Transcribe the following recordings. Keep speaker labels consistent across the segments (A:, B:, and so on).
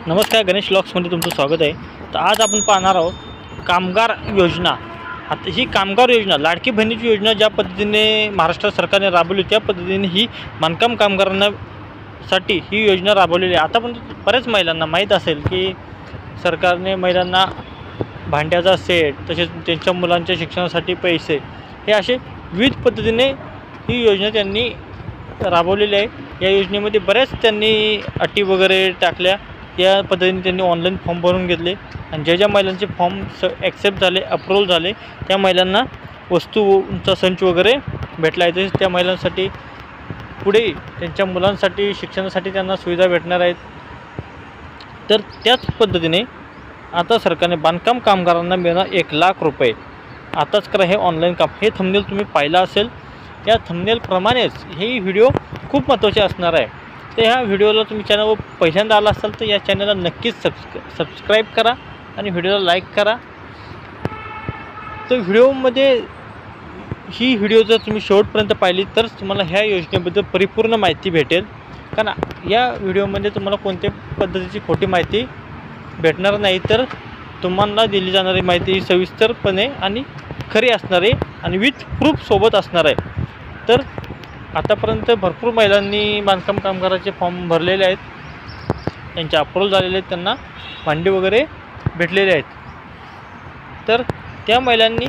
A: नमस्कार, गणेश व्लॉग्समध्ये तुमचं स्वागत आहे। तर आज आपण पाहणार आहोत कामगार योजना। आता ही कामगार योजना लाडकी बहिणीची योजना ज्या पद्धतीने महाराष्ट्र सरकारने राबवली त्या पद्धतीने ही बांधकाम कामगारांसाठी ही योजना राबवलेली आहे। आता पण बऱ्याच महिलांना माहीत असेल की सरकारने महिलांना भांड्याचा सेट तसेच त्यांच्या मुलांच्या शिक्षणासाठी पैसे हे असे विविध पद्धतीने ही योजना त्यांनी राबवलेली आहे। या योजनेमध्ये बऱ्याच त्यांनी अटी वगैरे टाकल्या। त्या पद्धतीने त्यांनी ऑनलाईन फॉर्म भरून घेतले आणि ज्या महिलांचे फॉर्म ॲक्सेप्ट झाले, अप्रूव्हल झाले त्या महिलांना वस्तूंचा संच वगैरे भेटला आहे। तसेच त्या महिलांसाठी पुढे त्यांच्या मुलांसाठी शिक्षणासाठी त्यांना सुविधा भेटणार आहेत। तर त्याच पद्धतीने आता सरकारने बांधकाम कामगारांना मिळणार 1 लाख रुपये। आताच करा हे ऑनलाईन काम। हे थंबनेल तुम्ही पाहिला असेल, या थंबनेलप्रमाणेच हे व्हिडिओ खूप महत्त्वाचे असणार आहे। तर ह्या व्हिडिओला तुम्ही चॅनलवर पहिल्यांदा आला असाल तर या चॅनलला नक्कीच सबस्क्राईब करा आणि व्हिडिओला लाईक करा। तर व्हिडिओमध्ये ही व्हिडिओ जर तुम्ही शेवटपर्यंत पाहिली तर तुम्हाला ह्या योजनेबद्दल परिपूर्ण माहिती भेटेल। कारण या व्हिडिओमध्ये तुम्हाला कोणत्याही पद्धतीची खोटी माहिती भेटणार नाही, तर तुम्हाला दिली जाणारी माहिती ही सविस्तरपणे आणि खरी असणार आहे आणि विथ प्रूफ सोबत असणार आहे। तर आतापर्यंत भरपूर महिलांनी बांधकाम कामगाराचे फॉर्म भरलेले आहेत, त्यांचे अप्रूव्हल झालेले आहेत, त्यांना भांडी वगैरे भेटलेले आहेत। तर त्या महिलांनी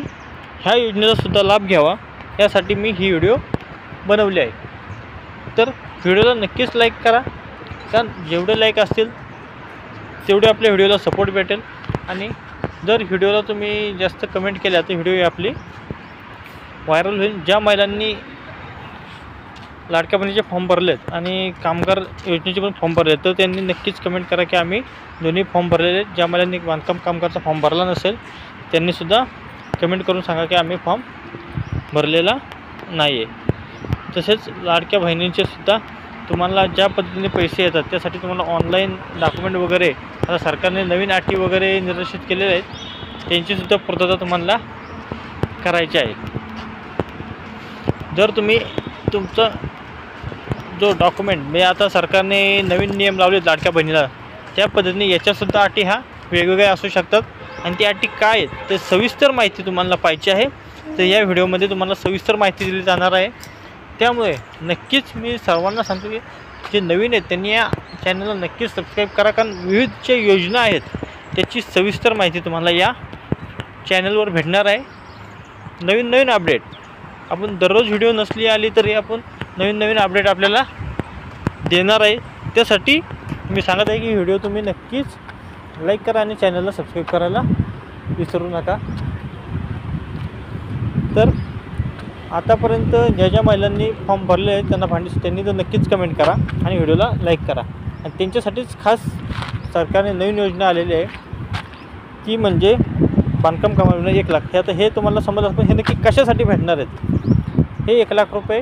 A: ह्या योजनेचा सुद्धा लाभ घ्यावा यासाठी मी ही व्हिडिओ बनवली आहे। तर व्हिडिओला नक्कीच लाईक करा, कारण जेवढे लाईक असतील तेवढे आपल्या व्हिडिओला सपोर्ट भेटेल। आणि जर व्हिडिओला तुम्ही जास्त कमेंट केल्या तर व्हिडिओ आपली व्हायरल होईल। ज्या महिलांनी लाडक्या बहिणीचे फॉर्म भरलेत आणि कामगार योजनेचे पण फॉर्म भरले तर त्यांनी नक्कीच कमेंट करा की आम्ही दोन्ही फॉर्म भरलेले आहेत। ज्या महिलांनी बांधकाम कामगारचा फॉर्म भरला नसेल त्यांनीसुद्धा कमेंट करून सांगा की आम्ही फॉर्म भरलेला नाही आहे। तसेच लाडक्या बहिणींचेसुद्धा तुम्हाला ज्या पद्धतीने पैसे येतात त्यासाठी तुम्हाला ऑनलाईन डॉक्युमेंट वगैरे आता सरकारने नवीन अटी वगैरे निर्देशित केलेले आहेत, त्यांचीसुद्धा पूर्तता तुम्हाला करायची आहे। जर तुम्ही तुमचा जो डॉक्युमेंट म्हणजे आता सरकारने नवीन नियम लावले लाडक्या बहिणीला, त्या पद्धतीने याच्यासुद्धा अटी ह्या वेगवेगळ्या असू शकतात आणि ती अटी काय आहेत ते सविस्तर माहिती तुम्हाला पाहिजे आहे तर या व्हिडिओमध्ये तुम्हाला सविस्तर माहिती दिली जाणार आहे। त्यामुळे नक्कीच मी सर्वांना सांगतो की जे नवीन आहेत त्यांनी या चॅनलला नक्कीच सबस्क्राईब करा, कारण विविध ज्या योजना आहेत त्याची सविस्तर माहिती तुम्हाला या चॅनलवर भेटणार आहे। नवीन अपडेट आपण दररोज व्हिडिओ नसली आली तरी आपण नवीन अपडेट आपल्याला देणार आहे। त्यासाठी मी सांगत आहे की व्हिडिओ तुम्ही नक्कीच लाईक करा आणि चॅनलला सबस्क्राईब करायला विसरू नका। तर आतापर्यंत ज्या महिलांनी फॉर्म भरले आहेत त्यांनी तर नक्कीच कमेंट करा आणि व्हिडिओला लाईक करा। आणि त्यांच्यासाठीच खास सरकारने नवीन योजना आलेली आहे ती म्हणजे बांधकाम कामगारांना 1 लाख। हे आता हे तुम्हाला समजलं पण हे नक्की कशासाठी भेटणार आहेत, हे 1 लाख रुपये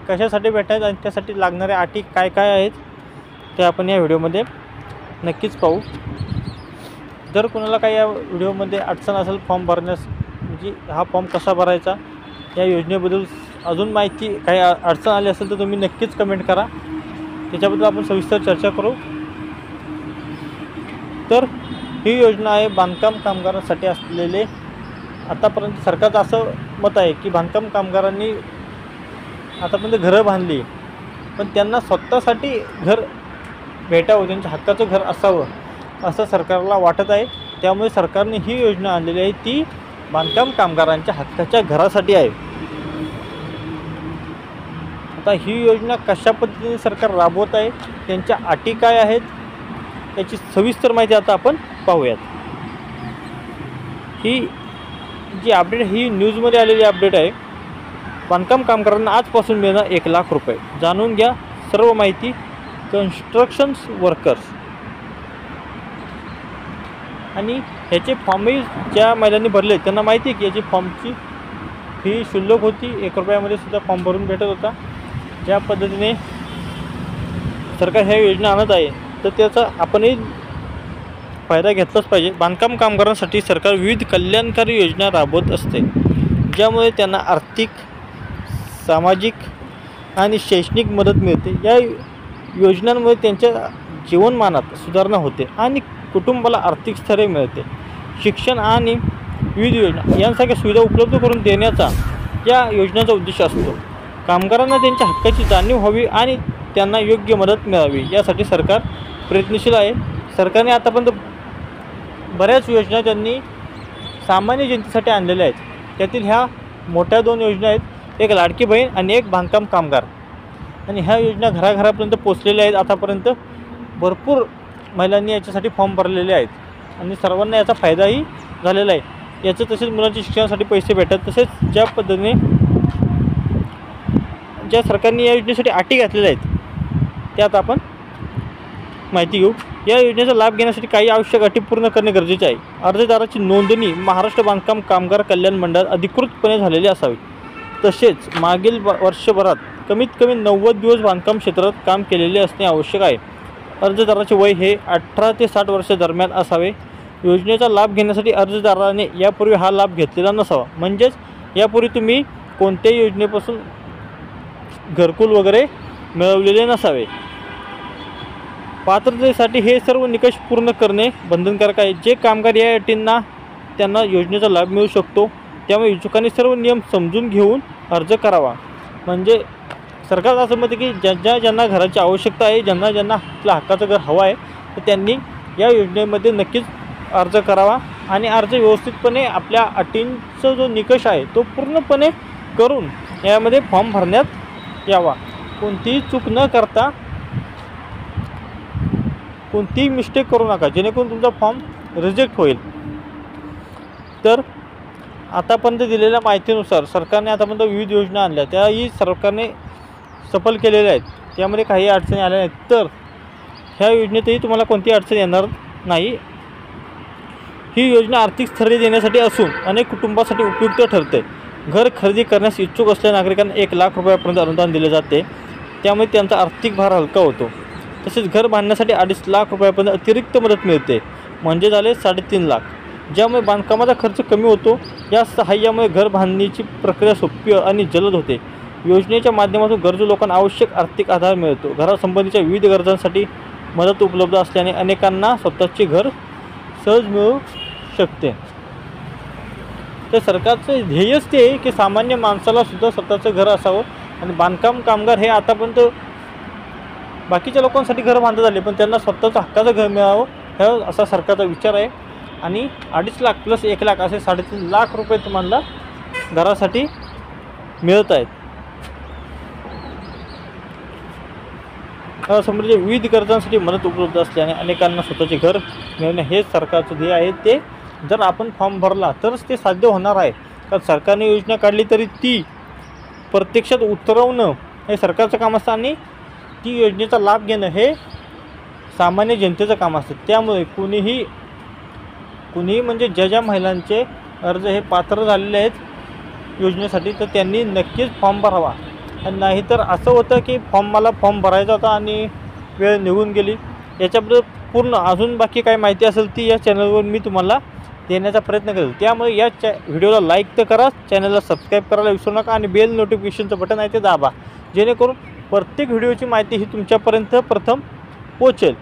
A: कशासाठी भेटतात आणि त्यासाठी लागणाऱ्या अटी काय काय आहेत ते आपण या व्हिडिओमध्ये नक्कीच पाहू। जर कोणाला काही या व्हिडिओमध्ये अडचण असेल फॉर्म भरण्यास, म्हणजे हा फॉर्म कसा भरायचा या योजनेबद्दल अजून माहिती काही अडचण आली असेल तर तुम्ही नक्कीच कमेंट करा, त्याच्याबद्दल आपण सविस्तर चर्चा करू। तर ही योजना आहे बांधकाम कामगारांसाठी असलेले। आतापर्यंत सरकारचं असं मत आहे की बांधकाम कामगारांनी आतापर्यंत घरं बांधली पण त्यांना स्वतःसाठी घर भेटावं, त्यांच्या हक्काचं घर असावं असं सरकारला वाटत आहे। त्यामुळे सरकारने ही योजना आणलेली आहे ती बांधकाम कामगारांच्या हक्काच्या घरासाठी आहे। आता ही योजना कशा पद्धतीने सरकार राबवत आहे, त्यांच्या अटी काय आहेत याची सविस्तर माहिती आता आपण पाहूयात। ही जी अपडेट ही न्यूजमध्ये आलेली अपडेट आहे। बांधकाम कामगारांना आजपासून मिळणार 1 लाख रुपये, जाणून घ्या सर्व माहिती। कन्स्ट्रक्शन्स वर्कर्स आणि ह्याचे फॉर्मही ज्या महिलांनी भरले त्यांना माहिती आहे की याची फॉर्मची फी शुल्लक होती, 1 रुपयामध्ये सुद्धा फॉर्म भरून भेटत होता। ज्या पद्धतीने सरकार ह्या योजना आणत आहे तर त्याचा आपणही फायदा घेतलाच पाहिजे। बांधकाम कामगारांसाठी सरकार विविध कल्याणकारी योजना राबवत असते, ज्यामुळे त्यांना आर्थिक, सामाजिक आणि शैक्षणिक मदत मिळते। या योजनांमुळे त्यांच्या जीवनमानात सुधारणा होते आणि कुटुंबाला आर्थिक स्थैर्य मिळते. शिक्षण आणि विविध योजना यांसारख्या सुविधा उपलब्ध करून देण्याचा या योजनेचा उद्देश असतो. कामगारांना त्यांच्या हक्काची जाणीव व्हावी आणि त्यांना योग्य मदत मिळावी यासाठी सरकार प्रयत्नशील आहे. सरकारने आतापर्यंत बऱ्याच योजना त्यांनी सामान्य जनतेसाठी आणलेल्या आहेत. त्यातील ह्या मोठ्या 2 योजना आहेत, एक लाडकी बहीण आणि एक बांधकाम कामगार. आणि ह्या योजना घराघरापर्यंत पोचलेल्या आहेत. आतापर्यंत भरपूर महिलांनी याच्यासाठी फॉर्म भरलेले आहेत आणि सर्वांना याचा फायदाही झालेला आहे. याचं तसेच मुलांच्या शिक्षणासाठी पैसे भेटतात. तसेच ज्या पद्धतीने ज्या सरकारने या योजनेसाठी अटी घातलेल्या आहेत त्यात आपण माहिती घेऊ. या योजनेचा लाभ घेण्यासाठी काही आवश्यक अटी पूर्ण करणे गरजेचे आहे. अर्जदाराची नोंदणी महाराष्ट्र बांधकाम कामगार कल्याण मंडळात अधिकृतपणे झालेली असावी. तसेच मागील वर्षभरात कमीत कमी 90 दिवस बांधकाम क्षेत्रात काम केलेले असणे आवश्यक आहे. अर्जदाराचे वय हे 18 ते 60 वर्ष दरम्यान असावे. योजनेचा लाभ घेण्यासाठी अर्जदाराने यापूर्वी हा लाभ घेतलेला नसावा. म्हणजेच यापूर्वी तुम्ही कोणत्याही योजनेपासून घरकुल वगैरे मिळवलेले नसावे. पात्रतेसाठी हे सर्व निकष पूर्ण करणे बंधनकारक आहे. जे कामगार या अटींना त्यांना योजनेचा लाभ मिळू शकतो. त्यामुळे इच्छुकांनी सर्व नियम समजून घेऊन अर्ज करावा. म्हणजे सरकार असं म्हणते की ज्यांना घराची आवश्यकता आहे, ज्यांना आपल्या हक्काचं घर हवं आहे, तर त्यांनी या योजनेमध्ये नक्कीच अर्ज करावा आणि अर्ज व्यवस्थितपणे आपल्या अटींचा जो निकष आहे तो पूर्णपणे करून यामध्ये फॉर्म भरण्यात यावा. कोणतीही चूक न करता कोणतीही मिस्टेक करू नका, जेणेकरून तुमचा फॉर्म रिजेक्ट होईल. तर आतापर्यंत दिलेल्या माहितीनुसार सरकारने आतापर्यंत विविध योजना आणल्या, त्याही सरकारने सफल केलेल्या आहेत. त्यामध्ये काही अडचणी आल्या नाहीत. तर ह्या योजनेतही तुम्हाला कोणतीही अडचण येणार नाही. ही योजना आर्थिक स्थैर्य देण्यासाठी असून अनेक कुटुंबासाठी उपयुक्त ठरते. घर खरेदी करण्यास इच्छुक असलेल्या नागरिकांना 1 लाख रुपयापर्यंत अनुदान दिले जाते. त्यामुळे त्यांचा आर्थिक भार हलका होतो. तसेच घर बांधण्यासाठी 2.5 लाख रुपयापर्यंत अतिरिक्त मदत मिळते, म्हणजे झाले 3.5 लाख, ज्यामुळे बांधकामाचा खर्च कमी होतो. या सहाय्यामुळे घर बांधणीची प्रक्रिया सोपी आणि जलद होते. योजनेच्या माध्यमातून गरजू लोकांना आवश्यक आर्थिक आधार मिळतो. घरासंबंधीच्या विविध गरजांसाठी मदत उपलब्ध असल्याने अनेकांना स्वतःचे घर सहज मिळू शकते. तर सरकारचं ध्येयच ते आहे की सामान्य माणसाला सुद्धा स्वतःचं घर असावं. आणि बांधकाम कामगार हे आतापर्यंत बाकीच्या लोकांसाठी घरं बांधत आले, पण त्यांना स्वतःचं हक्काचं घर मिळावं हा असा सरकारचा विचार आहे. आणि 2.5 लाख प्लस 1 लाख असे 3.5 लाख रुपये तुम्हाला घरासाठी मिळत आहेत. समजा विविध गरजांसाठी मदत उपलब्ध असल्याने अनेकांना स्वतःचे घर मिळवणे हे सरकारचं ध्येय आहे. ते जर आपण फॉर्म भरला तरच ते साध्य होणार आहे. कारण सरकारने योजना काढली तरी ती प्रत्यक्षात उतरवणं हे सरकारचं काम असतं आणि ती योजनेचा लाभ घेणं हे सामान्य जनतेचं काम असतं. त्यामुळे कुणीही म्हणजे ज्या महिलांचे अर्ज हे पात्र झालेले आहेत योजनेसाठी, तर त्यांनी नक्कीच फॉर्म भरावा. आणि नाहीतर असं होतं की मला फॉर्म भरायचा होता आणि वेळ निघून गेली. याच्याबद्दल पूर्ण अजून बाकी काय माहिती असेल ती या चॅनलवर मी तुम्हाला देण्याचा प्रयत्न करेल. त्यामुळे या व्हिडिओला लाईक तर करा, चॅनलला सबस्क्राईब करायला विसरू नका आणि बेल नोटिफिकेशनचं बटन आहे ते दाबा, जेणेकरून प्रत्येक व्हिडिओची माहिती ही तुमच्यापर्यंत प्रथम पोचेल.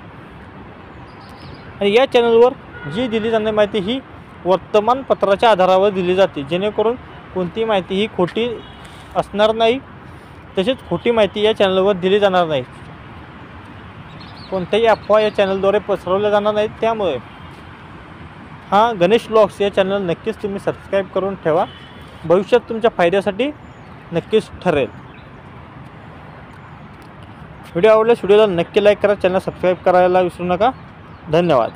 A: आणि या चॅनलवर जी दिली जाणारी माहिती ही वर्तमानपत्राच्या आधारावर दिली जाते, जेणेकरून कोणती माहिती ही खोटी असणार नाही. तसेच खोटी माहिती या चॅनलवर दिली जाणार नाही. कोणत्याही अफवा या चॅनलद्वारे पसरवल्या जाणार नाहीत. त्यामुळे गणेश ब्लॉग्स या चॅनल नक्कीच तुम्ही सबस्क्राईब करून ठेवा. भविष्यात तुमच्या फायद्यासाठी नक्कीच ठरेल. व्हिडिओ आवडल्यास व्हिडिओला नक्की लाईक करा, चॅनल सबस्क्राईब करायला विसरू नका. धन्यवाद.